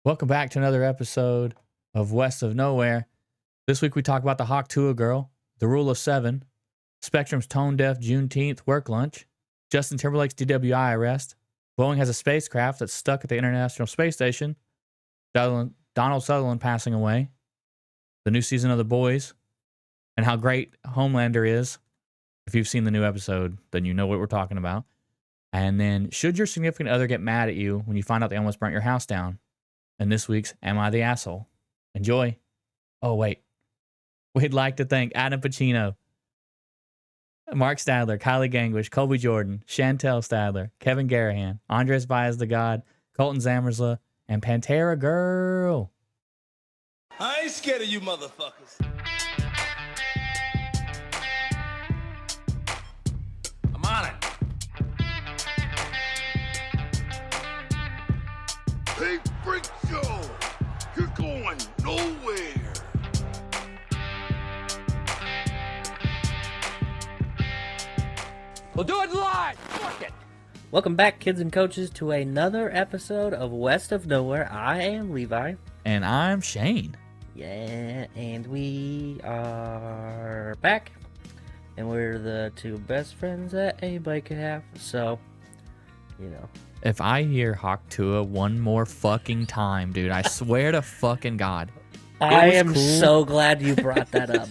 Welcome back to another episode of West of Nowhere. This week we talk about the Hawk Tuah girl, the Rule of Seven, Spectrum's tone-deaf Juneteenth work lunch, Justin Timberlake's DWI arrest, Boeing has a spacecraft that's stuck at the International Space Station, Donald Sutherland passing away, the new season of The Boys, and how great Homelander is. If you've seen the new episode, then you know what we're talking about. And then, should your significant other get mad at you when you find out they almost burnt your house down? And this week's Am I the Asshole? Enjoy. Oh, wait. We'd like to thank Adam Pacino, Mark Stadler, Kylie Gangwish, Colby Jordan, Chantel Stadler, Kevin Garahan, Andres Baez the God, Colton Zamersla, and Pantera Girl. I ain't scared of you motherfuckers. I'm on it. Hey, Freak Show! You're going nowhere! We'll do it live! Fuck it! Welcome back, kids and coaches, to another episode of West of Nowhere. I am Levi. And I'm Shane. Yeah, and we are back. And we're the two best friends that anybody could have. So, you know. If I hear Hawk Tuah one more fucking time, dude, I swear to fucking God. I am cool. so glad you brought that up.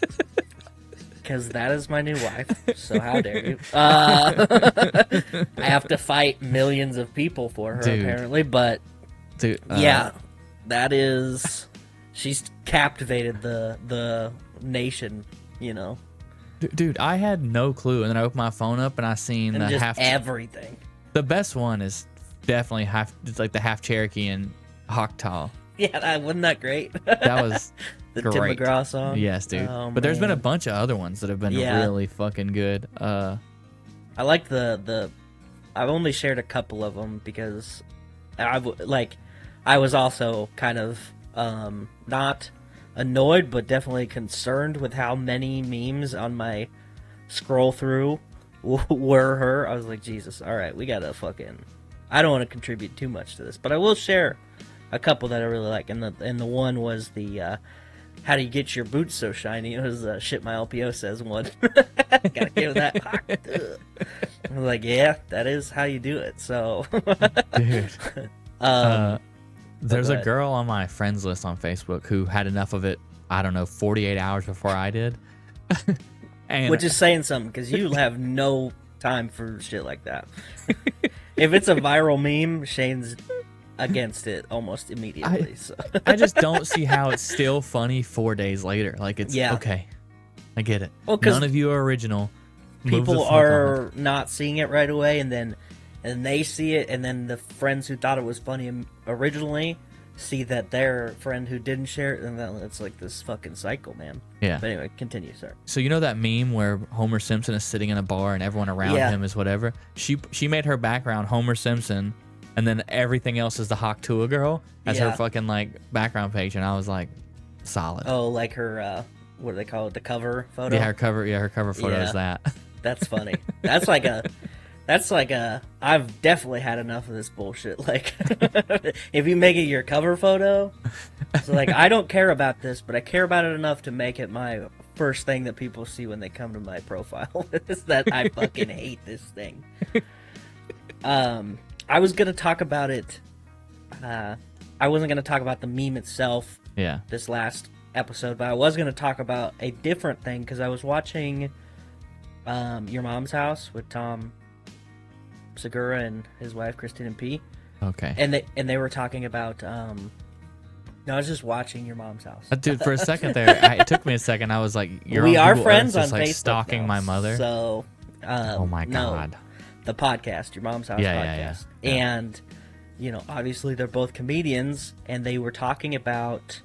Because that is my new wife. So how dare you? I have to fight millions of people for her, Dude. apparently. But, Dude, yeah, that is... She's captivated the nation, you know. Dude, I had no clue. And then I opened my phone up and I seen And the just half... everything. The best one is definitely it's like the half Cherokee and Hawk Tuah. Yeah, wasn't that great? That was the great. Tim McGraw song. Yes, dude. Oh, but there's been a man. bunch of other ones that have been Yeah. really fucking good. I like the I've only shared a couple of them because I was also kind of not annoyed, but definitely concerned with how many memes on my scroll through were her. I was like, Jesus, all right, we gotta fucking... I don't want to contribute too much to this, but I will share a couple that I really like. And the one was the how do you get your boots so shiny? It was shit my LPO says one. Gotta give that. I was like, yeah, that is how you do it. So, dude. There's go a ahead. girl on my friends list on Facebook who had enough of it, I don't know, 48 hours before I did. And which is saying something because you have no time for shit like that. If it's a viral meme, Shane's against it almost immediately. So. I just don't see how it's still funny 4 days later. Like, it's okay. I get it. Well, 'cause none of you are original. Move the People fuck are on. not seeing it right away, and then they see it, and then the friends who thought it was funny originally see that their friend who didn't share it, and then it's like this fucking cycle, man. Yeah. But anyway, continue, sir. So you know that meme where Homer Simpson is sitting in a bar and everyone around Yeah. him is whatever? She made her background Homer Simpson, and then everything else is the Hawk Tuah girl as her Yeah. fucking like background page, and I was like, solid. Oh, like her, what do they call it? The cover photo? Yeah, her cover photo is Yeah. that. That's funny. That's like a, I've definitely had enough of this bullshit. Like, if you make it your cover photo, it's like, I don't care about this, but I care about it enough to make it my first thing that people see when they come to my profile. Is that I fucking hate this thing. I was going to talk about it. I wasn't going to talk about the meme itself Yeah. this last episode, but I was going to talk about a different thing because I was watching Your Mom's House with Tom Segura and his wife Christine P. Okay. And they were talking about no, I was just watching Your Mom's House. Dude, for a second there, it took me a second. I was like, "You're we on are Google friends Earth, on just, like, Facebook stalking now, my mother." So, Oh my no, God. the podcast, Your Mom's House podcast, yeah. and you know, obviously they're both comedians, and they were talking about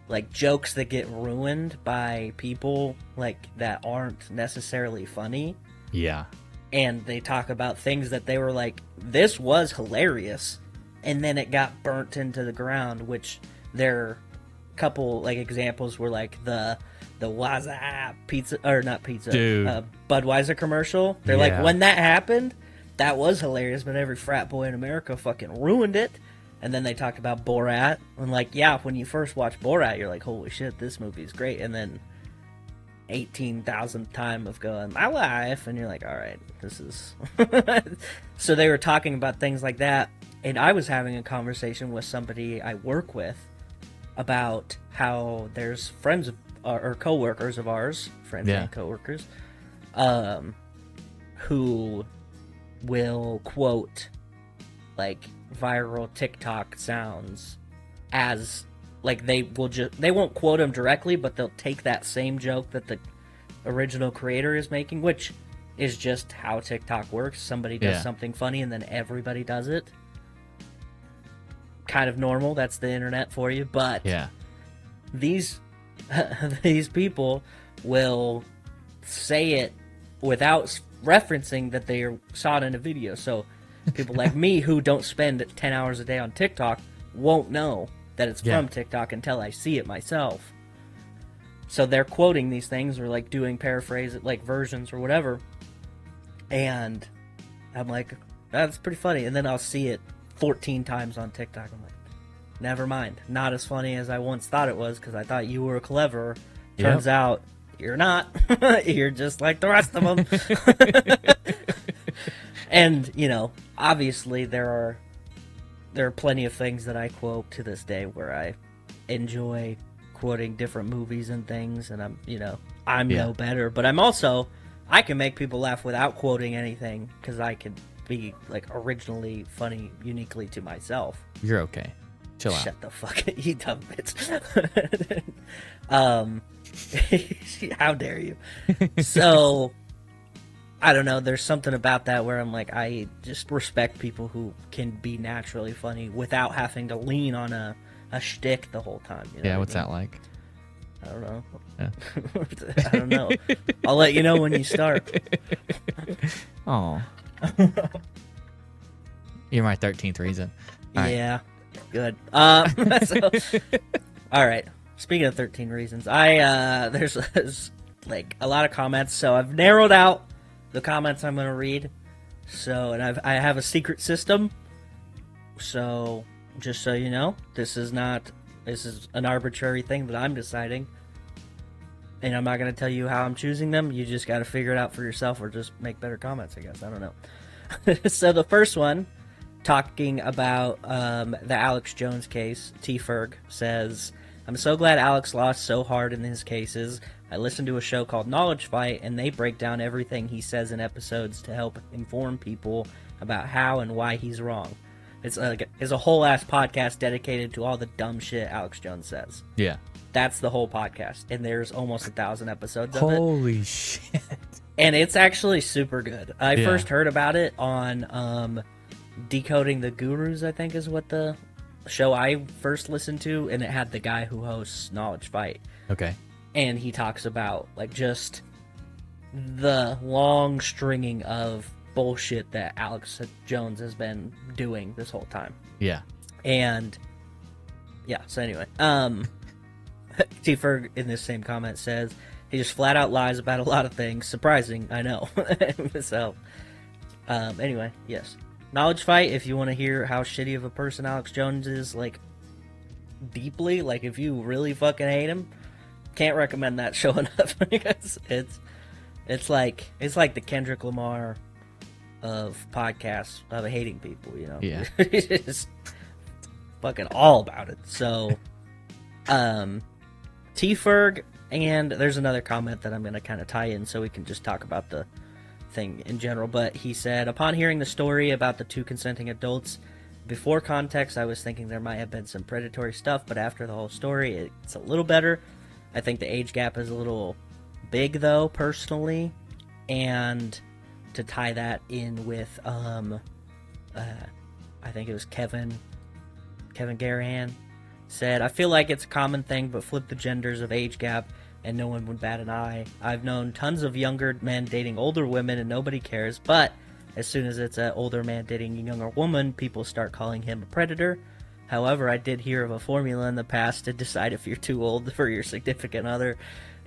like jokes that get ruined by people like that aren't necessarily funny. Yeah. And they talk about things that they were like, this was hilarious, and then it got burnt into the ground, which their couple like examples were like the Waza pizza, or not pizza, Dude. Budweiser commercial. They're Yeah. like, when that happened, that was hilarious, but every frat boy in America fucking ruined it. And then they talked about Borat. And like, yeah, when you first watch Borat, you're like, holy shit, this movie's great. And then 18,000th time of going, my life. And you're like, all right, this is... So they were talking about things like that. And I was having a conversation with somebody I work with about how there's friends of, or co-workers of ours, friends and co-workers, who will quote like viral TikTok sounds as like they won't quote them directly, but they'll take that same joke that the original creator is making, which is just how TikTok works. Somebody does something funny and then everybody does it. Kind of normal. That's the internet for you. But these people will say it without referencing that they saw it in a video. So people like me who don't spend 10 hours a day on TikTok won't know that it's from TikTok until I see it myself. So they're quoting these things or like doing paraphrase like versions or whatever. And I'm like, that's pretty funny. And then I'll see it 14 times on TikTok. I'm like, never mind. Not as funny as I once thought it was because I thought you were clever. Turns out you're not. You're just like the rest of them. And, you know, obviously there are plenty of things that I quote to this day where I enjoy quoting different movies and things, and I'm no better, but I can make people laugh without quoting anything because I can be like originally funny uniquely to myself. You're okay. Chill out. Shut the fuck up, you dumb bitch. How dare you? So I don't know, there's something about that where I'm like, I just respect people who can be naturally funny without having to lean on a shtick the whole time. You know what's that like? I don't know. Yeah. I don't know. I'll let you know when you start. Oh. You're my 13th reason. All yeah. Right. Good. So, all right. Speaking of 13 reasons, there's like a lot of comments, so I've narrowed out the comments I'm going to read. So, and I have a secret system. So, just so you know, this is an arbitrary thing that I'm deciding. And I'm not going to tell you how I'm choosing them. You just got to figure it out for yourself or just make better comments, I guess. I don't know. So the first one, talking about the Alex Jones case, T-Ferg says, I'm so glad Alex lost so hard in his cases. I listened to a show called Knowledge Fight, and they break down everything he says in episodes to help inform people about how and why he's wrong. It's a whole ass podcast dedicated to all the dumb shit Alex Jones says. Yeah. That's the whole podcast, and there's almost 1,000 episodes of it. Holy shit. And it's actually super good. I first heard about it on Decoding the Gurus, I think is what the show I first listened to, and it had the guy who hosts Knowledge Fight. Okay. And he talks about like just the long stringing of bullshit that Alex Jones has been doing this whole time. Yeah. And yeah, so anyway, T-Ferg in this same comment says he just flat out lies about a lot of things. Surprising, I know. So anyway, yes, Knowledge Fight, if you want to hear how shitty of a person Alex Jones is, like deeply, like if you really fucking hate him, can't recommend that show enough. Because it's like the Kendrick Lamar of podcasts of hating people, you know. Yeah. It's just fucking all about it. So T-Ferg, and there's another comment that I'm going to kind of tie in so we can just talk about the thing in general, but he said, upon hearing the story about the two consenting adults, before context, I was thinking there might have been some predatory stuff, but after the whole story, it's a little better. I think the age gap is a little big, though, personally, and to tie that in with, I think it was Kevin Garahan said, I feel like it's a common thing, but flip the genders of age gap and no one would bat an eye. I've known tons of younger men dating older women and nobody cares, but as soon as it's an older man dating a younger woman, people start calling him a predator. However, I did hear of a formula in the past to decide if you're too old for your significant other.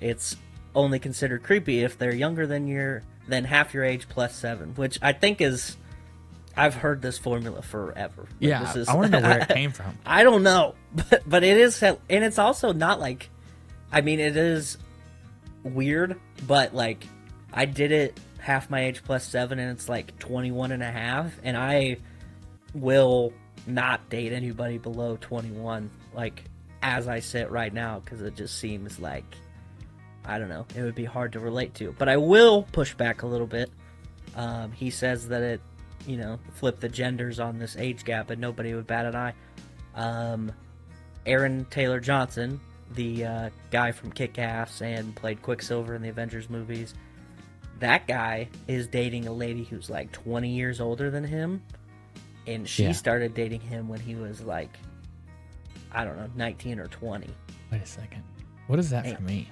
It's only considered creepy if they're younger than half your age plus 7, which I think is I've heard this formula forever. Like, Yeah, this is, I want to know where it came from. I don't know, but it is, and it's also not like, I mean, it is weird, but like, I did it half my age plus 7, and it's like 21 and a half, and I will not date anybody below 21, like, as I sit right now, because it just seems like, I don't know, it would be hard to relate to. But I will push back a little bit. He says that it, you know, flip the genders on this age gap, and nobody would bat an eye. Aaron Taylor Johnson, the guy from Kick-Ass and played Quicksilver in the Avengers movies, that guy is dating a lady who's like 20 years older than him, and she started dating him when he was like, I don't know, 19 or 20. Wait a second. What is that for me?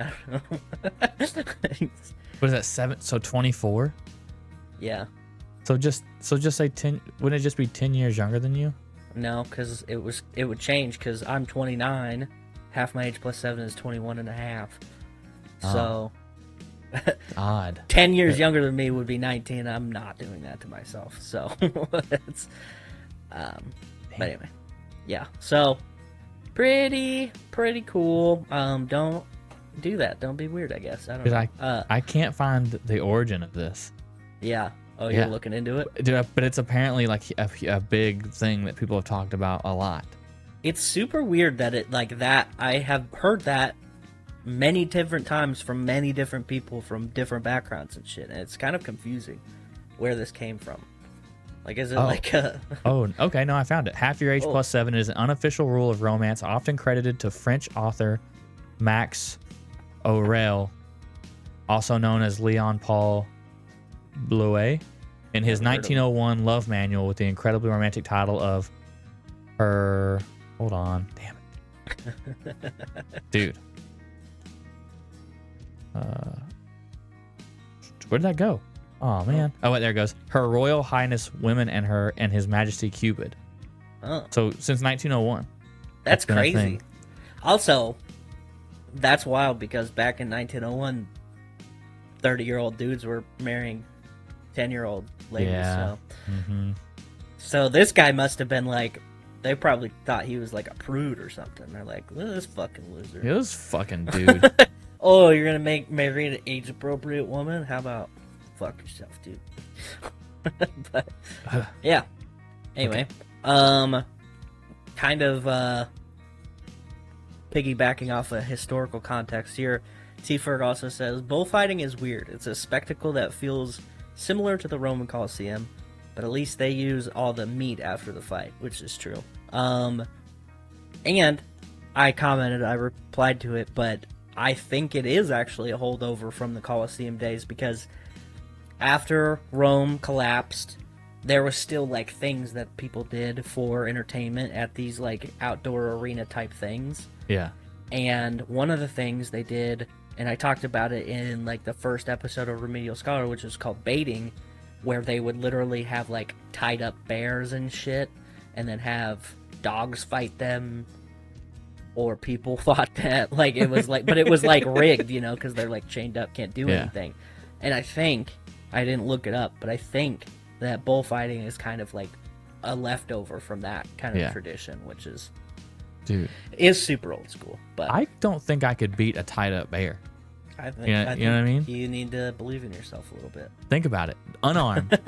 I don't know. What is that, 7? So 24? Yeah. So just say 10. Wouldn't it just be 10 years younger than you? No, because it would change, because I'm 29. Half my age plus 7 is 21 and a half. So... Odd. 10 years younger than me would be 19. I'm not doing that to myself. So, it's, but anyway, yeah. So, pretty cool. Don't do that. Don't be weird, I guess. I don't know. I can't find the origin of this. Yeah. Oh, you're looking into it? Dude, but it's apparently like a big thing that people have talked about a lot. It's super weird that it, like that, I have heard that many different times from many different people from different backgrounds and shit, and it's kind of confusing where this came from. Like, is it like a... Oh, okay, no, I found it. Half your age plus 7 is an unofficial rule of romance, often credited to French author Max Aurel, also known as Leon Paul Blouet, in his 1901 love manual with the incredibly romantic title of Her... Hold on, damn it. Dude. Where did that go? Oh man. Oh wait, there it goes. Her Royal Highness Women and His Majesty Cupid. Oh. So since 1901. That's crazy. Also, that's wild, because back in 1901, 30-year-old dudes were marrying 10-year-old ladies. Yeah. So. So this guy must have been like, they probably thought he was like a prude or something. They're like, look at this fucking loser. Yeah, this fucking dude. Oh, you're gonna marry an age-appropriate woman? How about fuck yourself, dude? But yeah. Anyway, kind of piggybacking off a historical context here, T. Ferg also says bullfighting is weird. It's a spectacle that feels similar to the Roman Colosseum, but at least they use all the meat after the fight, which is true. And I commented, I replied to it, but I think it is actually a holdover from the Colosseum days, because after Rome collapsed, there was still like things that people did for entertainment at these like outdoor arena type things. Yeah. And one of the things they did, and I talked about it in like the first episode of Remedial Scholar, which was called baiting, where they would literally have like tied up bears and shit, and then have dogs fight them, or people fought that. Like, it was like, but it was like rigged, you know, because they're like chained up, can't do anything. And I think, I didn't look it up, but I think that bullfighting is kind of like a leftover from that kind of tradition, which is, dude, is super old school. But I don't think I could beat a tied up bear. I think, you know what I mean? You need to believe in yourself a little bit. Think about it. Unarmed,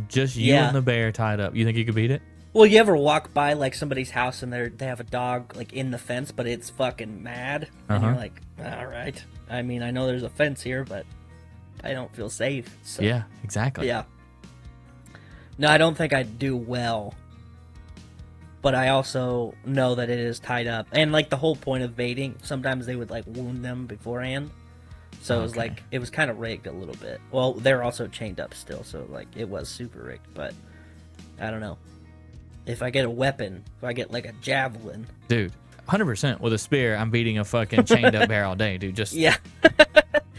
just you and the bear tied up. You think you could beat it? Well, you ever walk by like somebody's house and they have a dog like in the fence, but it's fucking mad, and you're like, all right. I mean, I know there's a fence here, but I don't feel safe. So. Yeah, exactly. Yeah. No, I don't think I'd do well, but I also know that it is tied up, and like the whole point of baiting, sometimes they would like wound them beforehand, so it was like, it was kind of rigged a little bit. Well, they're also chained up still, so like it was super rigged, but I don't know. If I get a weapon, if I get like a javelin, dude, 100% with a spear, I'm beating a fucking chained up bear all day, dude. Just yeah, you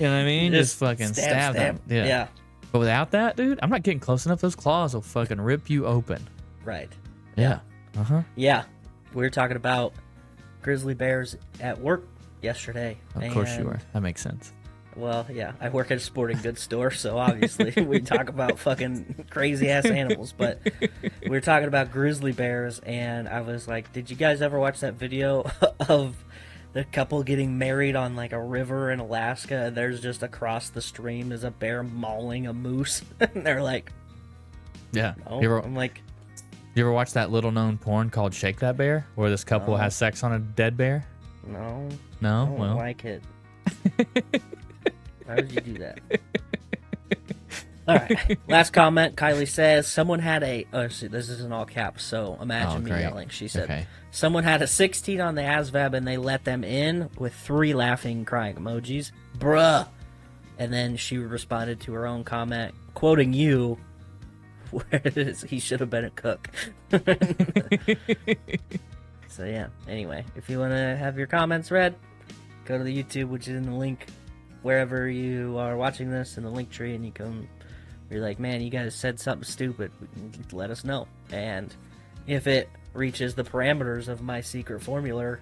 know what I mean? Just fucking stab them. Yeah. But without that, dude, I'm not getting close enough. Those claws will fucking rip you open. Right. Yeah. Yeah. We were talking about grizzly bears at work yesterday. Of course you were. That makes sense. Well, yeah, I work at a sporting goods store, so obviously we talk about fucking crazy ass animals. But we were talking about grizzly bears, and I was like, "Did you guys ever watch that video of the couple getting married on like a river in Alaska? And there's just across the stream is a bear mauling a moose, and they're like, Yeah. "Oh," I'm like, You ever watch that little known porn called Shake That Bear, where this couple has sex on a dead bear? "No, No, I don't well, like it." Why would you do that? All right. Last comment. Kylie says, someone had a... Oh, see, this is in all caps, so imagine me great. yelling. She said, Okay. someone had a 16 on the ASVAB and they let them in with 3 laughing, crying emojis. Bruh. And then she responded to her own comment, quoting you, where it is, he should have been a cook. So, yeah. Anyway, if you want to have your comments read, go to the YouTube, which is in the link wherever you are watching this in the link tree, and you come, you're like, man, you guys said something stupid, let us know. And if it reaches the parameters of my secret formula,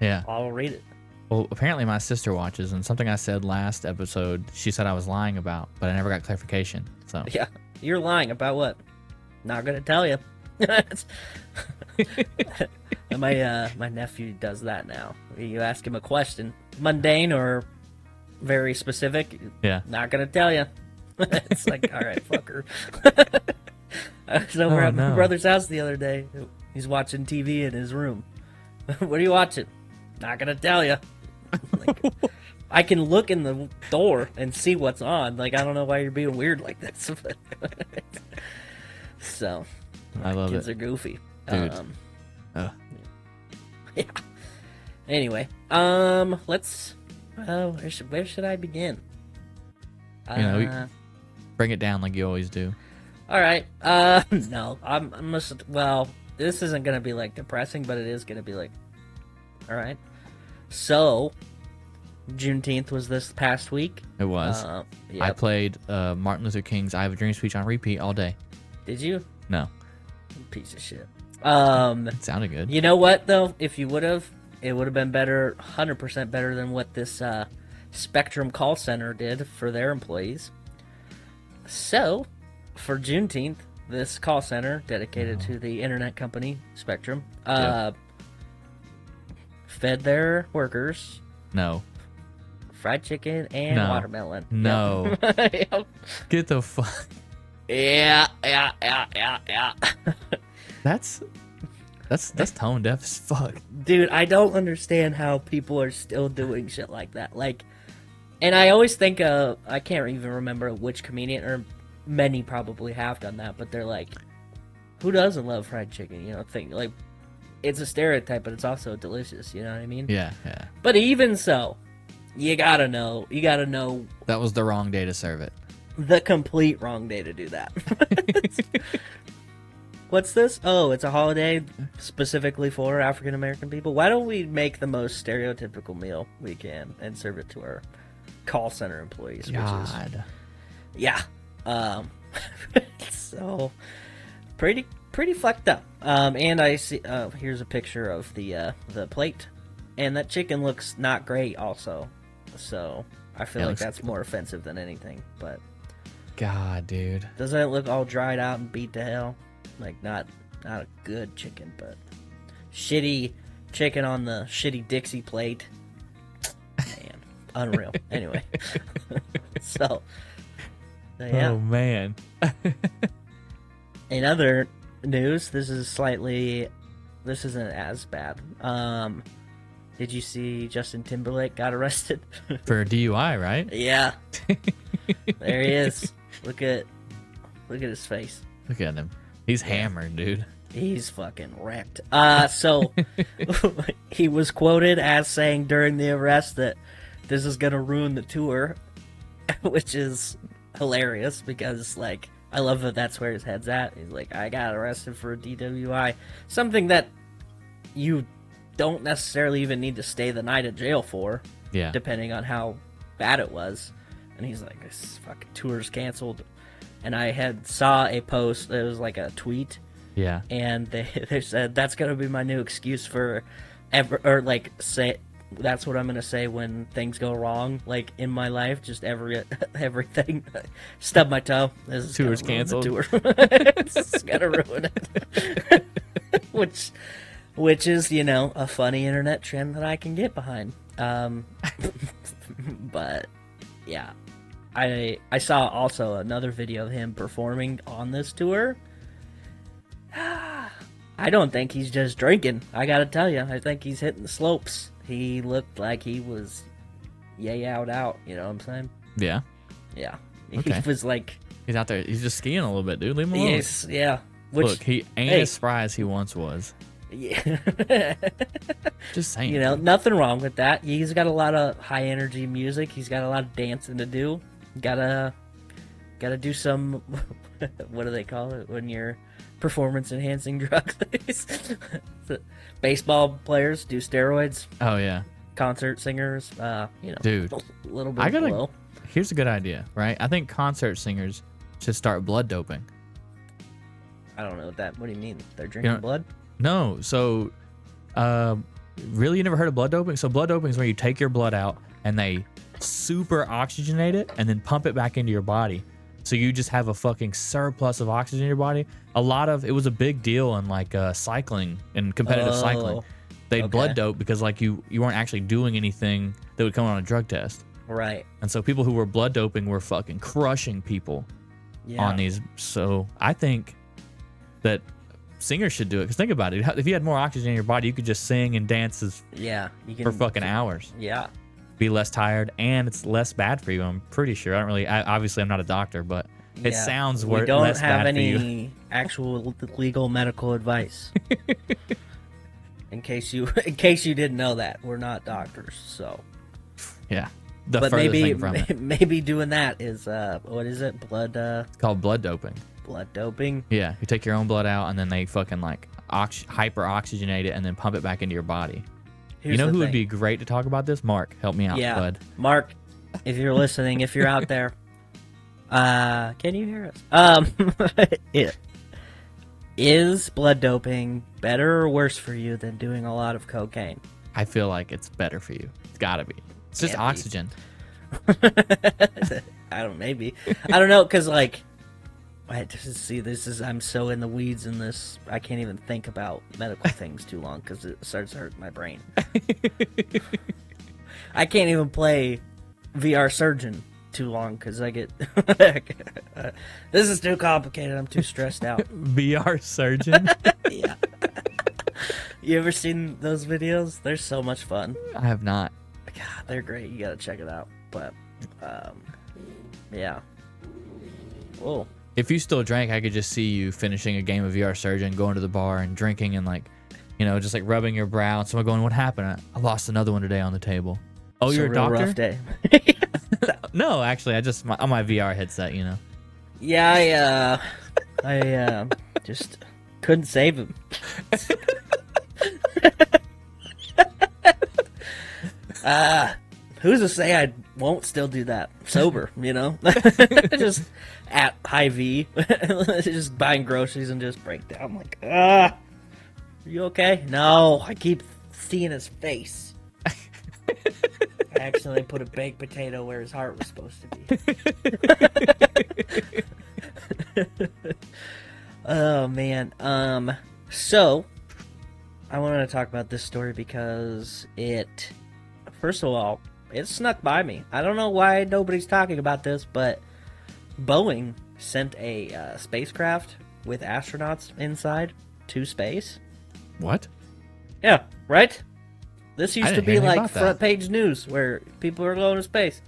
Yeah. I'll read it. Well, apparently my sister watches, and something I said last episode, she said I was lying about, but I never got clarification. So Yeah, you're lying about what? Not gonna tell you. My nephew does that now. You ask him a question, mundane or very specific. yeah. Not gonna tell you. It's like, all right, fucker. I was over at my brother's house the other day. He's watching TV in his room. What are you watching? Not gonna tell you. Like, I can look in the door and see what's on. Like, I don't know why you're being weird like this. So, I love kids it. are goofy. Dude. Yeah. Anyway, let's. Where should I begin? You know, bring it down like you always do. All right. No, I'm just. Well, this isn't gonna be like depressing, but it is gonna be like. All right. So, Juneteenth was this past week. It was. Yep. I played Martin Luther King's "I Have a Dream" speech on repeat all day. Did you? No. Piece of shit. It sounded good. You know what though? If you would have, it would have been better, 100% better than what this Spectrum call center did for their employees. So, for Juneteenth, this call center dedicated to the internet company Spectrum fed their workers No. fried chicken and No. watermelon. No. Yep. Get the fuck. Yeah. That's tone deaf as fuck. Dude, I don't understand how people are still doing shit like that. Like, and I always think I can't even remember which comedian, or many probably have done that, but they're like, who doesn't love fried chicken? You know, think like it's a stereotype, but it's also delicious. You know what I mean? Yeah. But even so, you gotta know That was the wrong day to serve it. the complete wrong day to do that. What's this? Oh, it's a holiday specifically for African American people. Why don't we make the most stereotypical meal we can and serve it to our call center employees? God. Which is, yeah. So pretty fucked up. And I see. Here's a picture of the plate, and that chicken looks not great. Also, so I feel like that's more offensive than anything. But God, dude. doesn't it look all dried out and beat to hell? Like not a good chicken, but shitty chicken on the shitty Dixie plate. Man, unreal. Anyway, so yeah. Oh man. In other news, this isn't as bad. Did you see Justin Timberlake got arrested? For DUI, right? Yeah. There he is. Look at his face. Look at him. He's hammered, dude. He's fucking wrecked. So he was quoted as saying during the arrest that this is gonna ruin the tour, which is hilarious because, like, I love that that's where his head's at. He's like, I got arrested for a DWI, something that you don't necessarily even need to stay the night in jail for, Yeah. depending on how bad it was. And he's like, this fucking tour's canceled. And I saw a post, it was like a tweet, Yeah. and they said that's gonna be my new excuse for That's what I'm gonna say when things go wrong, like in my life. Just everything. Stub my toe. This is Tour's gonna ruin the canceled. tour. It's gonna ruin it. which is, you know, a funny internet trend that I can get behind. But yeah, I saw also another video of him performing on this tour. I don't think he's just drinking. I gotta tell you, I think he's hitting the slopes. He looked like he was yay out. You know what I'm saying? Yeah. Yeah. Okay. He was like, He's out there. He's just skiing a little bit, dude. Leave him alone. yes, yeah. Which, Look, he ain't hey. as spry as he once was. yeah. Just saying. You know, nothing wrong with that. He's got a lot of high energy music. He's got a lot of dancing to do. Gotta do some. What do they call it when you're performance enhancing drugs? Baseball players do steroids. Oh yeah, Concert singers, you know, dude. a little bit I gotta. below. Here's a good idea, right? I think concert singers should start blood doping. I don't know what do you mean? They're drinking blood? No, so, really, you never heard of blood doping? So blood doping is where you take your blood out and they super oxygenate it and then pump it back into your body. So you just have a fucking surplus of oxygen in your body. It was a big deal in like cycling and competitive cycling. They'd blood dope because like you weren't actually doing anything that would come on a drug test. Right. And so people who were blood doping were fucking crushing people on these. So I think that singers should do it. Because think about it. If you had more oxygen in your body, you could just sing and dance for fucking hours. Yeah. Be less tired, and it's less bad for you. I'm pretty sure. Obviously, I'm not a doctor, but it sounds we less don't bad have for you. any actual legal medical advice. in case you didn't know that, we're not doctors. So Yeah. The but furthest thing from it. maybe doing that is what is it? Blood It's called blood doping. blood doping. Yeah, you take your own blood out, and then they fucking like hyper oxygenate it, and then pump it back into your body. Here's you know the who would thing. be great to talk about this? Mark, help me out, bud. Mark, if you're listening, if you're out there, can you hear us? Is blood doping better or worse for you than doing a lot of cocaine? I feel like it's better for you. It's gotta be. It's just Can't be. oxygen. I don't know, because like, I'm so in the weeds in this, I can't even think about medical things too long because it starts to hurt my brain. I can't even play VR Surgeon too long because I get this is too complicated. I'm too stressed out. VR surgeon. Yeah. You ever seen those videos? They're so much fun. I have not. God, they're great. You gotta check it out. But yeah. Whoa. If you still drank, I could just see you finishing a game of VR Surgeon, going to the bar and drinking and like, you know, just like rubbing your brow. And someone going, "What happened? I lost another one today on the table." Oh, It's you're a a real doctor? rough day. No, actually, I just on my VR headset, you know. Yeah, I just couldn't save him. Who's to say I won't still do that sober? You know, just at Hy-Vee, just buying groceries and just break down. I'm like, are you okay? No, I keep seeing his face. I accidentally put a baked potato where his heart was supposed to be. Oh man. So I wanted to talk about this story because first of all, it snuck by me. I don't know why nobody's talking about this, but Boeing sent a spacecraft with astronauts inside to space. What? Yeah, right? This used to didn't be hear anything like about that. front page news where people are going to space.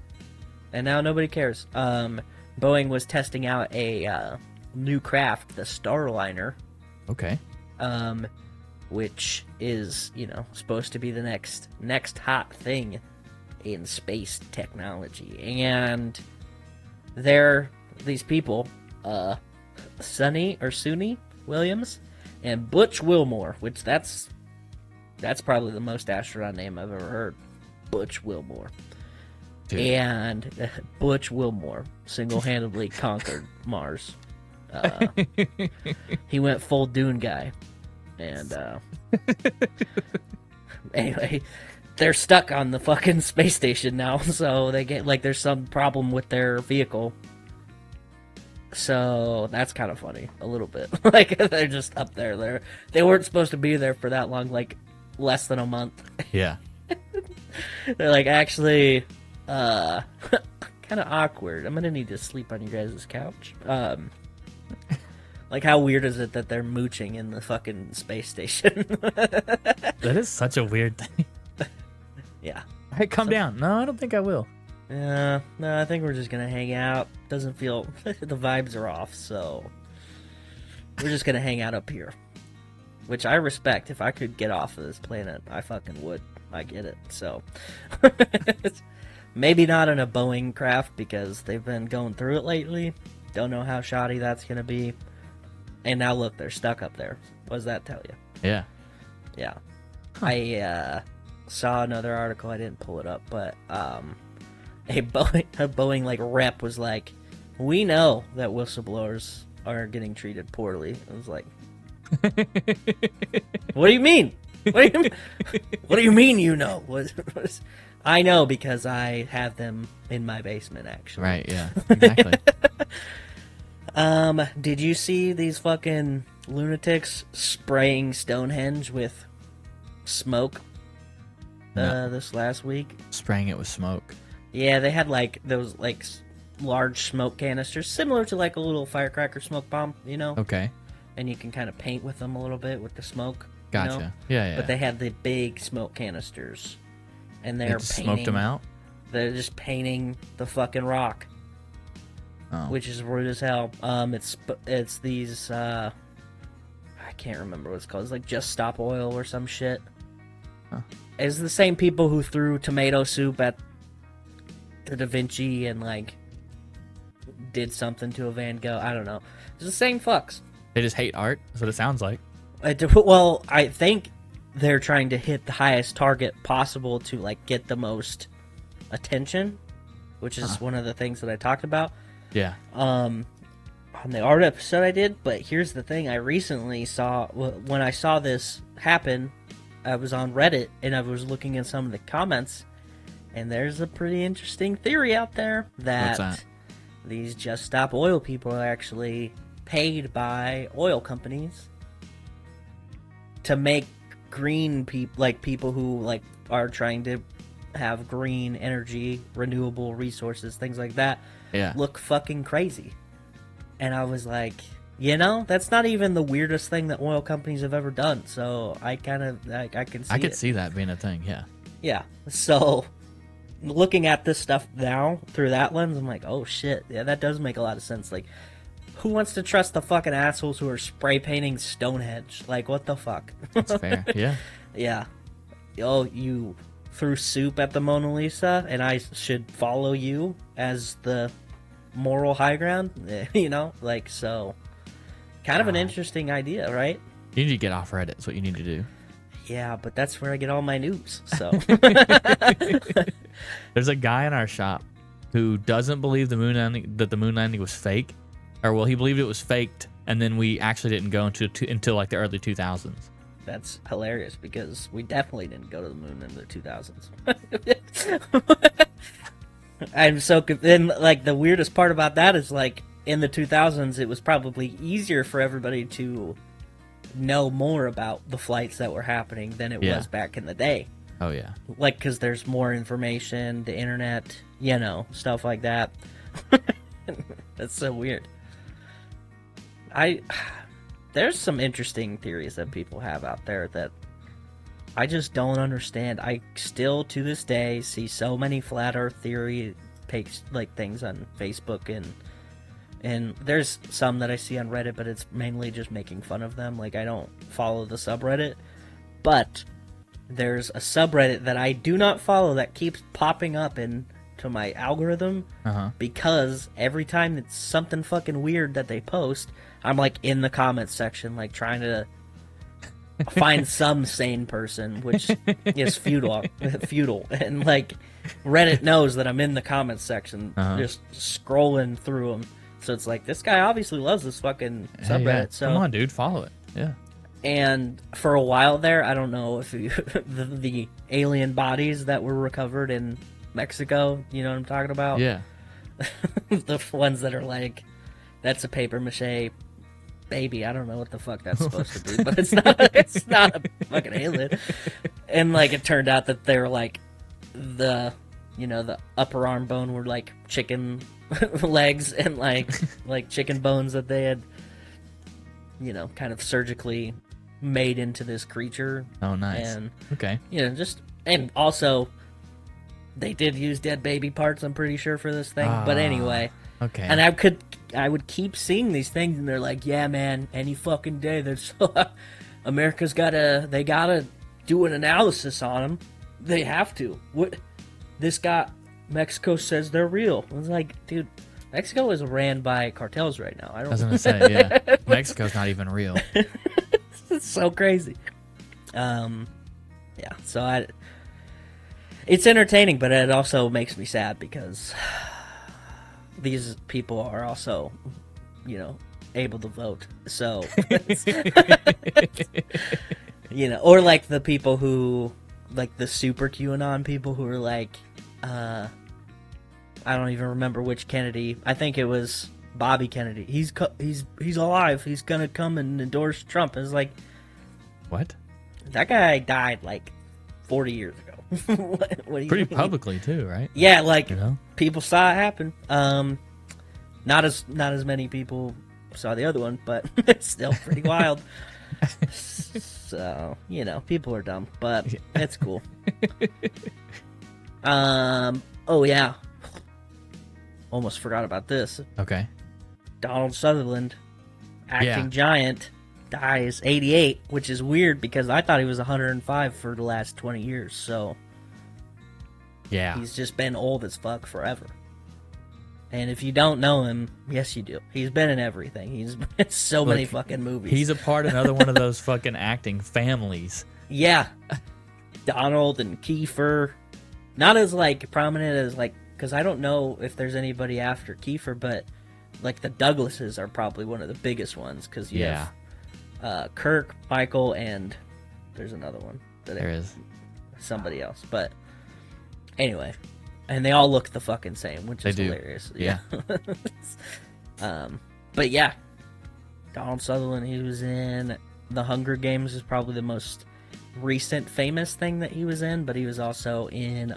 And now nobody cares. Boeing was testing out a new craft, the Starliner, Okay. which is, you know, supposed to be the next hot thing in space technology. And these people, Suni Williams and Butch Wilmore, which that's probably the most astronaut name I've ever heard. Butch Wilmore. Dude. And Butch Wilmore single-handedly conquered Mars. He went full Dune guy. And anyway, they're stuck on the fucking space station now, so they get like there's some problem with their vehicle. So that's kind of funny, a little bit. Like they're just up there. They weren't supposed to be there for that long, like less than a month. Yeah. They're like, actually, kind of awkward. I'm gonna need to sleep on your guys' couch. Like, how weird is it that they're mooching in the fucking space station? That is such a weird thing. Yeah. Hey, come down. No, I don't think I will. No, I think we're just gonna hang out. Doesn't feel the vibes are off, so we're just gonna hang out up here, which I respect. If I could get off of this planet, I fucking would. I get it. So maybe not in a Boeing craft because they've been going through it lately. Don't know how shoddy that's gonna be. And now look, they're stuck up there. What does that tell you? Yeah. Yeah. Huh. I saw another article. I didn't pull it up, but a Boeing like rep was like, "We know that whistleblowers are getting treated poorly." I was like, "What do you mean? What do you mean? You know? I know because I have them in my basement, actually." Right. Yeah. Exactly. Did you see these fucking lunatics spraying Stonehenge with smoke No. this last week? Spraying it with smoke. Yeah, they had like those like large smoke canisters, similar to like a little firecracker smoke bomb, you know? Okay. And you can kind of paint with them a little bit with the smoke. Gotcha. You know? Yeah. But they had the big smoke canisters, and They they're just painting. smoked them out. They're just painting the fucking rock, Oh. which is rude as hell. It's these I can't remember what it's called. It's like Just Stop Oil or some shit. Huh. It's the same people who threw tomato soup at the Da Vinci and like did something to a Van Gogh. I don't know. It's the same fucks. They just hate art. That's what it sounds like. Well, I think they're trying to hit the highest target possible to like get the most attention, which is one of the things that I talked about. Yeah. On the art episode I did. But here's the thing: I recently saw when I saw this happen, I was on Reddit and I was looking at some of the comments, and there's a pretty interesting theory out there What's that? these Just Stop Oil people are actually paid by oil companies to make green people, like people who like are trying to have green energy, renewable resources, things like that, Yeah. look fucking crazy. And I was like, you know, that's not even the weirdest thing that oil companies have ever done. So I kind of, I can see I could it. see that being a thing. Yeah. Yeah. So looking at this stuff now through that lens, I'm like, oh shit, yeah, that does make a lot of sense. Like, who wants to trust the fucking assholes who are spray painting Stonehenge? Like, what the fuck? That's fair. Yeah. Yeah. Oh, you threw soup at the Mona Lisa, and I should follow you as the moral high ground? You know? Like, so. Kind of an interesting idea, right? You need to get off Reddit. That's what you need to do. Yeah, but that's where I get all my news, so. There's a guy in our shop who doesn't believe the moon landing was fake. Or, well, he believed it was faked, and then we actually didn't go until like the early 2000s. That's hilarious because we definitely didn't go to the moon in the 2000s. I'm so then like the weirdest part about that is like in the 2000s it was probably easier for everybody to know more about the flights that were happening than it was back in the day. Oh yeah. Like cuz there's more information, the internet, you know, stuff like that. That's so weird. There's some interesting theories that people have out there that I just don't understand. I still, to this day, see so many flat Earth theory like things on Facebook and there's some that I see on Reddit, but it's mainly just making fun of them. Like I don't follow the subreddit, but there's a subreddit that I do not follow that keeps popping up into my algorithm because every time it's something fucking weird that they post, I'm like in the comments section, like trying to find some sane person, which is futile. And like Reddit knows that I'm in the comments section, just scrolling through them. So it's like this guy obviously loves this fucking subreddit. Yeah. So come on, dude, follow it. Yeah. And for a while there, I don't know if you, the alien bodies that were recovered in Mexico, you know what I'm talking about? Yeah. The ones that are like, that's a paper mache baby. I don't know what the fuck that's supposed to be, but it's not a fucking alien. And like it turned out that they were like the upper arm bone were like chicken legs and like chicken bones that they had kind of surgically made into this creature. Oh, nice. And okay. And also they did use dead baby parts, I'm pretty sure, for this thing. But anyway. Okay. And I would keep seeing these things, and they're like, yeah, man, any fucking day there's America's gotta do an analysis on them. They have to. What this guy Mexico says they're real. I was like, dude, Mexico is ran by cartels right now. I was gonna say, yeah. Mexico's not even real. It's so crazy. Yeah, so it's entertaining, but it also makes me sad because these people are also, able to vote. So, or like the people who, like the super QAnon people who are like, I don't even remember which Kennedy. I think it was Bobby Kennedy. He's alive. He's gonna come and endorse Trump. It's like, what? That guy died like 40 years ago. what do you Pretty mean? publicly too, right? Yeah, like people saw it happen. Not as many people saw the other one, but it's still pretty wild. So people are dumb, but it's cool. Oh yeah, almost forgot about this. Okay. Donald Sutherland, acting giant, dies 88, which is weird because I thought he was 105 for the last 20 years. So yeah, he's just been old as fuck forever. And if you don't know him, yes, you do. He's been in everything. He's been in so many fucking movies. He's a part of another one of those fucking acting families. Yeah. Donald and Kiefer. Not as, like, prominent as, like, because I don't know if there's anybody after Kiefer, but, like, the Douglases are probably one of the biggest ones. Because you have Kirk, Michael, and there's another one. There is. Somebody else. But, anyway. And they all look the fucking same, which is hilarious. Yeah. But yeah, Donald Sutherland, he was in The Hunger Games is probably the most recent famous thing that he was in, but he was also in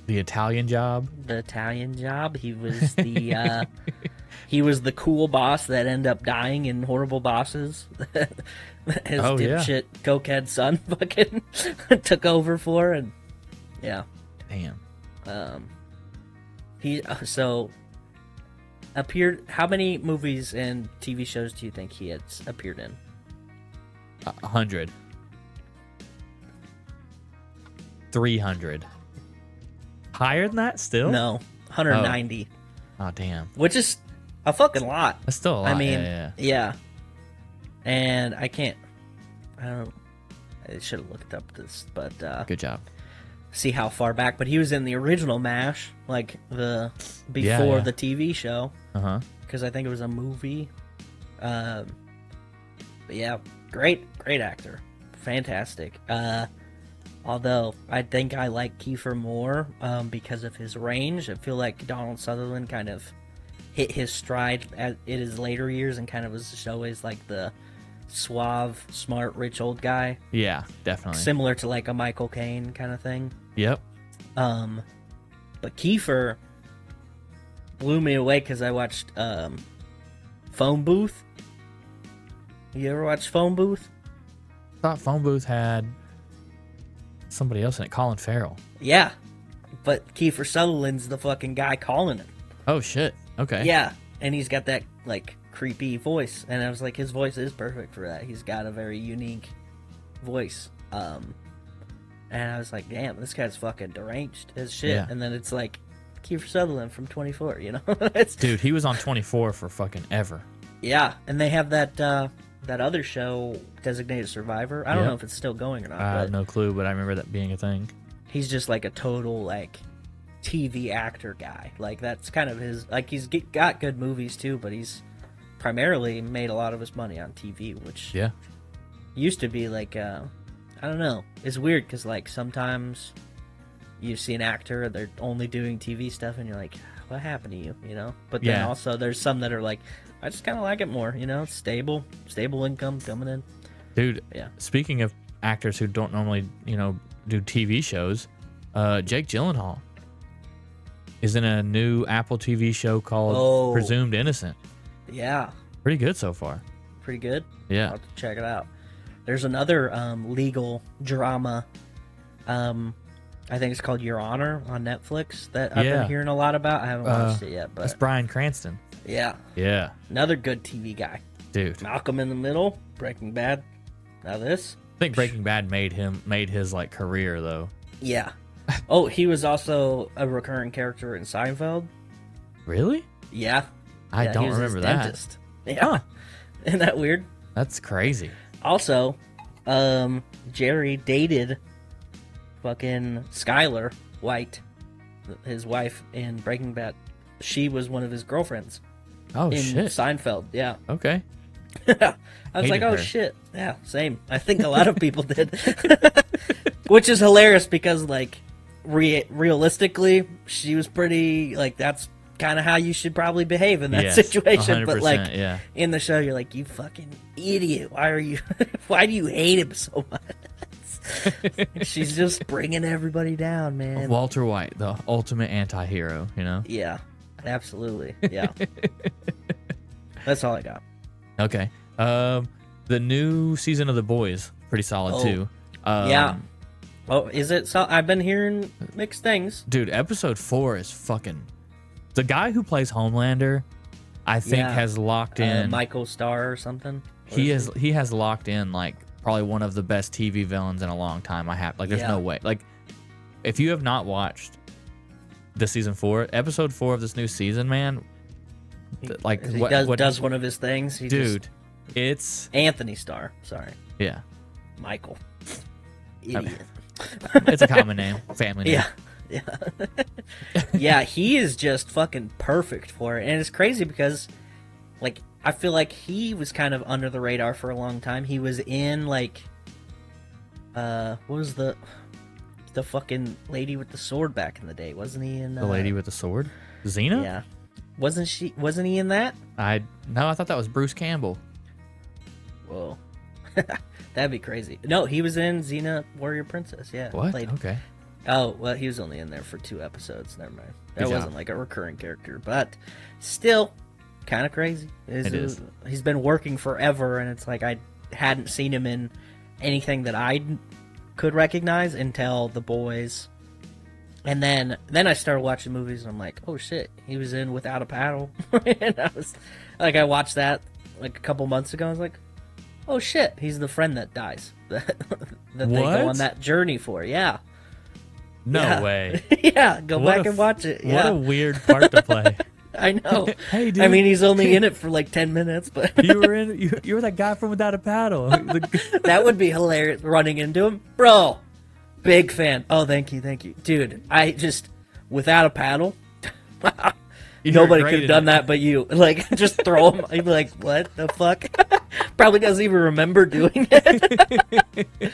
The Italian Job. The Italian Job. He was the he was the cool boss that ended up dying in Horrible Bosses. His dipshit cokehead son fucking took over for, and yeah. Damn. He appeared. How many movies and TV shows do you think he had appeared in? 100. 300. Higher than that still? No, 190. Oh damn. Which is a fucking lot. That's still a lot. I mean, yeah. And I should have looked up this, but good job. See how far back, but he was in the original MASH, like before the TV show. Because I think it was a movie. But yeah, great actor, fantastic. Although I think I like Kiefer more because of his range. I feel like Donald Sutherland kind of hit his stride in his later years and kind of was just always like the suave, smart, rich old guy. Yeah, definitely. Similar to like a Michael Caine kind of thing. Yep. But Kiefer blew me away because I watched Phone Booth. You ever watched Phone Booth? I thought Phone Booth had somebody else in it, Colin Farrell. Yeah, but Kiefer Sutherland's the fucking guy calling it. Oh shit. Okay. Yeah, and he's got that like creepy voice, and I was like, his voice is perfect for that. He's got a very unique voice. And I was like, damn, this guy's fucking deranged as shit. Yeah. And then it's like Kiefer Sutherland from 24, Dude, he was on 24 for fucking ever. Yeah, and they have that other show, Designated Survivor. I don't know if it's still going or not. I have no clue, but I remember that being a thing. He's just like a total like TV actor guy. Like that's kind of his. Like he's got good movies too, but he's primarily made a lot of his money on TV, which used to be like, I don't know. It's weird because like sometimes you see an actor, they're only doing TV stuff, and you're like, what happened to you? You know. But then also there's some that are like, I just kind of like it more. You know, stable income coming in. Dude. Yeah. Speaking of actors who don't normally, do TV shows, Jake Gyllenhaal is in a new Apple TV show called Presumed Innocent. Yeah. Pretty good so far. Pretty good. Yeah. I'll have to check it out. There's another legal drama. I think it's called Your Honor on Netflix that I've been hearing a lot about. I haven't watched it yet, but it's Bryan Cranston. Yeah. Yeah. Another good TV guy. Dude. Malcolm in the Middle, Breaking Bad. Now this. I think Breaking Bad made his like career though. Yeah. Oh, he was also a recurring character in Seinfeld. Really? Yeah. I don't remember that. Dentist. Yeah. Huh. Isn't that weird? That's crazy. Also, Jerry dated fucking Skylar White, his wife in Breaking Bad. She was one of his girlfriends. Oh, in shit. Seinfeld, yeah. Okay. I was like, oh, shit. Yeah, same. I think a lot of people did. Which is hilarious because, like, realistically, she was pretty, like, that's kind of how you should probably behave in that situation. But, like, in the show, you're like, you fucking idiot. Why do you hate him so much? She's just bringing everybody down, man. Walter White, the ultimate anti-hero, you know? Yeah, absolutely. Yeah. That's all I got. Okay. The new season of The Boys, pretty solid too. Yeah. Oh, is it? So I've been hearing mixed things. Dude, episode 4 is fucking... The guy who plays Homelander, I think, has locked in... Michael Starr or something? He has locked in, like, probably one of the best TV villains in a long time. There's no way. Like, if you have not watched the season 4, episode 4 of this new season, man... Like he does one of his things. It's Anthony Starr. Sorry. Yeah. Michael. Idiot. It's a common name, family name. Yeah. Yeah, he is just fucking perfect for it, and it's crazy because, like, I feel like he was kind of under the radar for a long time. He was in like, what was the fucking lady with the sword back in the day? Wasn't he in the lady with the sword? Xena? Yeah. Wasn't he in that? I thought that was Bruce Campbell. Whoa. That'd be crazy. No, he was in Xena Warrior Princess. Yeah. What? Okay. Oh, well, he was only in there for 2 episodes. Never mind. That wasn't like a recurring character, but still kind of crazy. It is. He's been working forever, and it's like I hadn't seen him in anything that I could recognize until The Boys. And then I started watching movies, and I'm like, oh shit, he was in Without a Paddle. And I watched that like a couple months ago. I was like, oh shit, he's the friend that dies that they go on that journey for. Yeah. No way. Yeah, go back and watch it. What a weird part to play. I know. Hey, dude. I mean, he's only in it for like 10 minutes, but you were that guy from Without a Paddle. That would be hilarious. Running into him, bro. Big fan. Oh, thank you, dude. I just Without a Paddle. Nobody could have done that but you. Like, just throw him. I'd be like, what the fuck? Probably doesn't even remember doing it.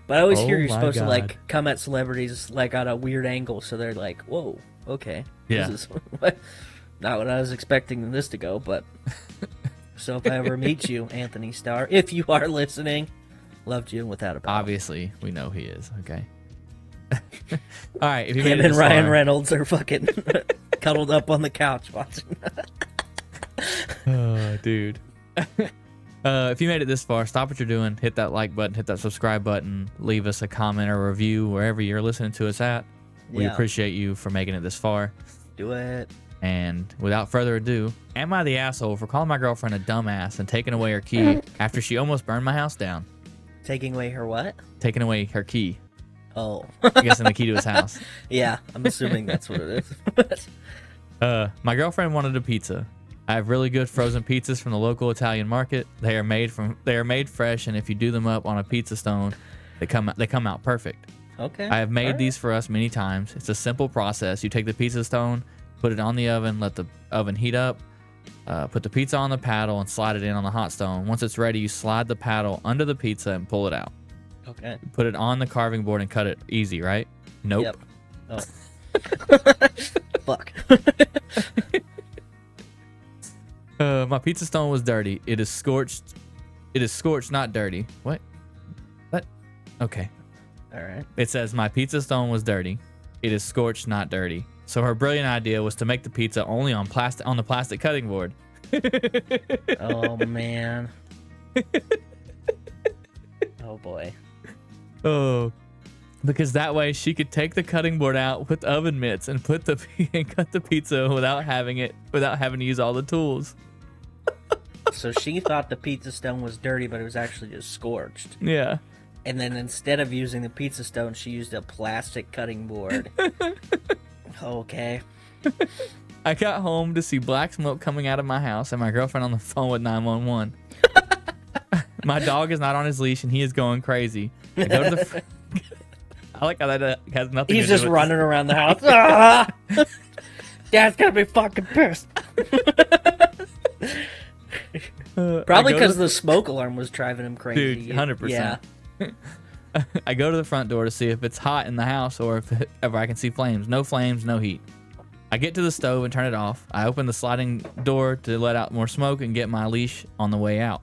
But I always hear you're supposed to like come at celebrities like on a weird angle, so they're like, whoa, okay. Yeah. This is not what I was expecting this to go, but so if I ever meet you, Anthony Starr, if you are listening, loved you Without a Paddle. Obviously, we know he is. Okay. All right. If you him and Ryan Reynolds are fucking cuddled up on the couch watching. Oh, dude. If you made it this far, stop what you're doing. Hit that like button. Hit that subscribe button. Leave us a comment or review wherever you're listening to us at. We appreciate you for making it this far. Do it. And without further ado, am I the asshole for calling my girlfriend a dumbass and taking away her key after she almost burned my house down? Taking away her what? Taking away her key. Oh. I guess the key to his house. Yeah, I'm assuming that's what it is. My girlfriend wanted a pizza. I have really good frozen pizzas from the local Italian market. They are made fresh, and if you do them up on a pizza stone, they come out perfect. Okay. I have made these for us many times. It's a simple process. You take the pizza stone, put it on the oven, let the oven heat up, Put the pizza on the paddle and slide it in on the hot stone. Once it's ready, you slide the paddle under the pizza and pull it out. Okay. Put it on the carving board and cut it. Easy, right? Nope. Yep. Oh. Fuck. My pizza stone was dirty. It is scorched. It is scorched, not dirty. What? Okay. All right. It says my pizza stone was dirty. It is scorched, not dirty. So her brilliant idea was to make the pizza only on the plastic cutting board. Oh man. Oh boy. Oh, because that way she could take the cutting board out with oven mitts and cut the pizza without having to use all the tools. So she thought the pizza stone was dirty, but it was actually just scorched. Yeah. And then instead of using the pizza stone, she used a plastic cutting board. Okay. I got home to see black smoke coming out of my house and my girlfriend on the phone with 911. My dog is not on his leash and he is going crazy. I go to the I like how that has nothing He's to do just with running around the house. Ah! Dad's gonna be fucking pissed. Probably because the smoke alarm was driving him crazy. Dude, 100%. Yeah. I go to the front door to see if it's hot in the house or if I can see flames. No flames, no heat. I get to the stove and turn it off. I open the sliding door to let out more smoke and get my leash on the way out.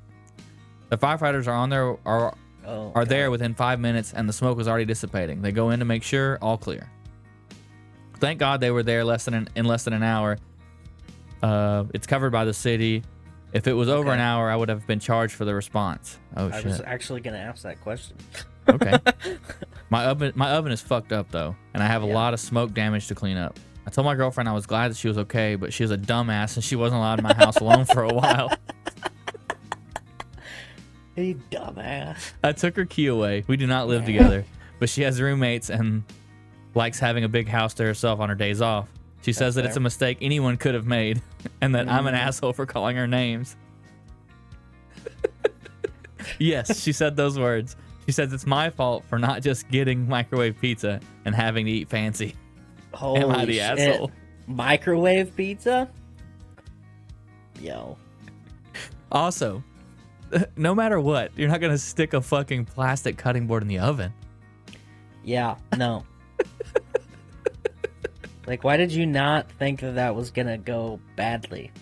The firefighters are there within 5 minutes and the smoke was already dissipating. They go in to make sure all clear. Thank God they were there in less than an hour. It's covered by the city. If it was over an hour, I would have been charged for the response. Oh shit! I was actually gonna ask that question. Okay. My oven is fucked up though, and I have a lot of smoke damage to clean up. I told my girlfriend I was glad that she was okay, but she was a dumbass and she wasn't allowed in my house alone for a while. You dumbass. I took her key away. We do not live together, but she has roommates and likes having a big house to herself on her days off. She says that it's a mistake anyone could have made and that I'm an asshole for calling her names. Yes, she said those words. She says it's my fault for not just getting microwave pizza and having to eat fancy. Holy Am I the shit. asshole? Microwave pizza? Yo. Also, no matter what, you're not going to stick a fucking plastic cutting board in the oven. Yeah, no. Like, why did you not think that that was gonna go badly?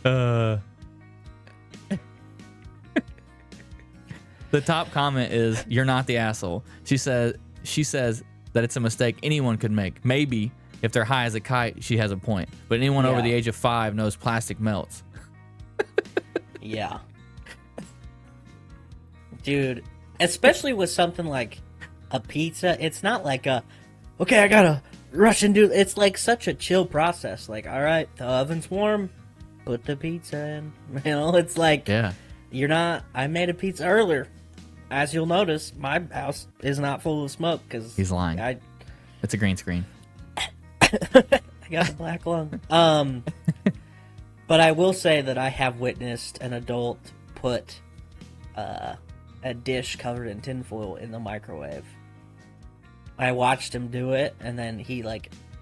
The top comment is, "You're not the asshole." She says that it's a mistake anyone could make. Maybe if they're high as a kite, she has a point. But anyone over the age of 5 knows plastic melts. Yeah. Dude, especially with something like a pizza, it's not like okay, I gotta rush and do. It's like such a chill process. Like, all right, the oven's warm, put the pizza in. You know, it's like, you're not. I made a pizza earlier. As you'll notice, my house is not full of smoke because he's lying. It's a green screen. I got a black lung. But I will say that I have witnessed an adult put a dish covered in tinfoil in the microwave. I watched him do it, and then he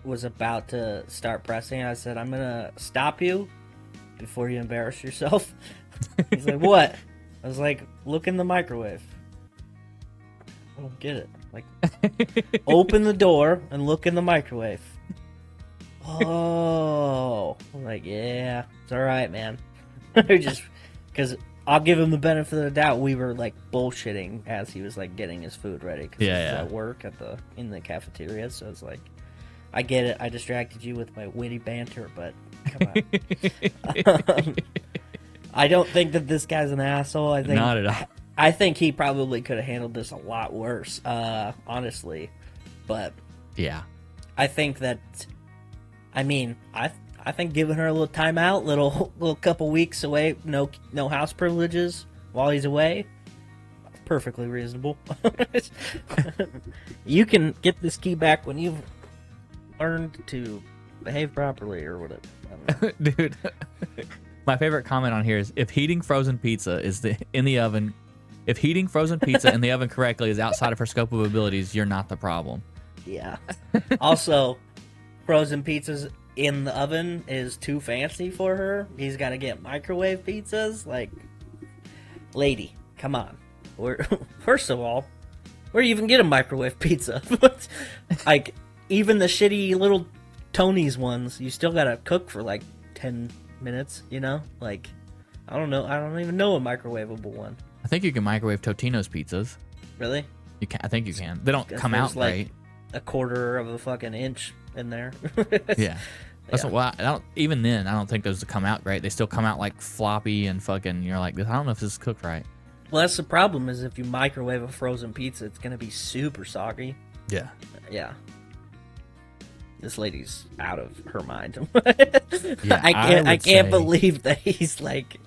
was about to start pressing. I said, "I'm gonna stop you before you embarrass yourself." He's like, "What?" I was like, "Look in the microwave." I don't get it. Like, open the door and look in the microwave. Oh, I'm like, yeah, it's all right, man. Just because I'll give him the benefit of the doubt. We were like bullshitting as he was like getting his food ready. Cause he was at work in the cafeteria, so it's like, I get it. I distracted you with my witty banter, but come on. I don't think that this guy's an asshole. I think not at all. I think he probably could have handled this a lot worse, honestly. But yeah, I think that. I mean, I think giving her a little timeout, little couple weeks away, no house privileges while he's away, perfectly reasonable. You can get this key back when you've learned to behave properly or whatever. I don't know. Dude, my favorite comment on here is, if heating frozen pizza in the oven correctly is outside of her scope of abilities, you're not the problem. Yeah. Also, frozen pizzas in the oven is too fancy for her. He's got to get microwave pizzas. Like, lady, come on. First of all, where do you even get a microwave pizza? Like, even the shitty little Tony's ones, you still gotta cook for like 10 minutes, you know? Like, I don't know. I don't even know a microwavable one. I think you can microwave Totino's pizzas. Really? You can. I think you can. They don't come out like right. a quarter of a fucking inch in there. Yeah. That's what, I don't, even then, I don't think those come out right. They still come out like floppy and fucking. You're like, I don't know if this is cooked right. Well, that's the problem. Is if you microwave a frozen pizza, it's gonna be super soggy. Yeah. Yeah. This lady's out of her mind. Yeah, I can't believe that he's like,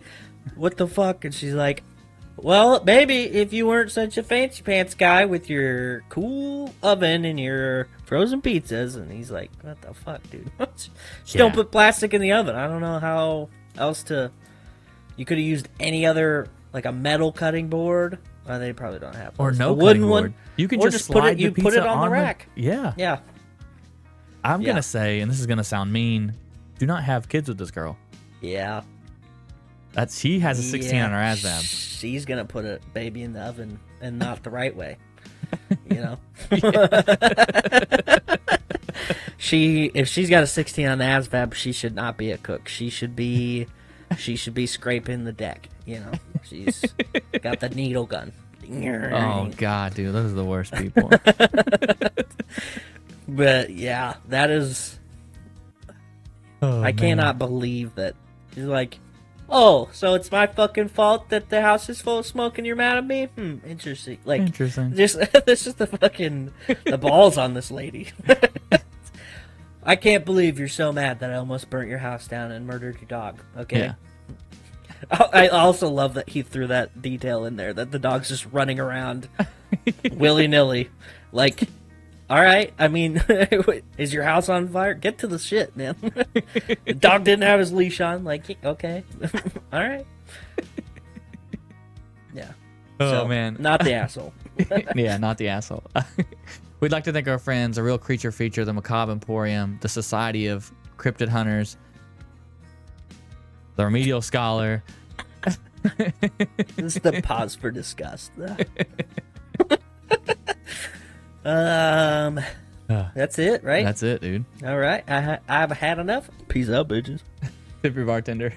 what the fuck? And she's like, well, maybe if you weren't such a fancy pants guy with your cool oven and your frozen pizzas. And he's like, what the fuck, dude? Just don't put plastic in the oven. I don't know how else to. You could have used any other, like a metal cutting board. Well, they probably don't have those. Or no a wooden cutting board. one. You can or just put slide it. You the put it pizza on the rack. Yeah. Yeah. I'm gonna say, and this is gonna sound mean, do not have kids with this girl. Yeah. She has a 16 on her ASVAB. She's gonna put a baby in the oven and not the right way. You know. If she's got a 16 on the ASVAB, she should not be a cook. She should be scraping the deck. You know. She's got the needle gun. Oh god, dude, those are the worst people. But yeah, that is. I cannot believe that. She's like, oh, so it's my fucking fault that the house is full of smoke and you're mad at me? Interesting. Like, Interesting. This is the balls on this lady. I can't believe you're so mad that I almost burnt your house down and murdered your dog. Okay. Yeah. I also love that he threw that detail in there, that the dog's just running around willy-nilly. Like, all right, I mean, is your house on fire? Get to the shit, man. The dog didn't have his leash on. Like, okay. All right. Yeah. Oh, So, man. Not the asshole. Yeah, not the asshole. We'd like to thank our friends, A Real Creature Feature, The Macabre Emporium, The Society of Cryptid Hunters, The Remedial Scholar. This is the pause for disgust. That's it, right? That's it, dude. All right. I've had enough. Peace out, bitches. Tip your bartender.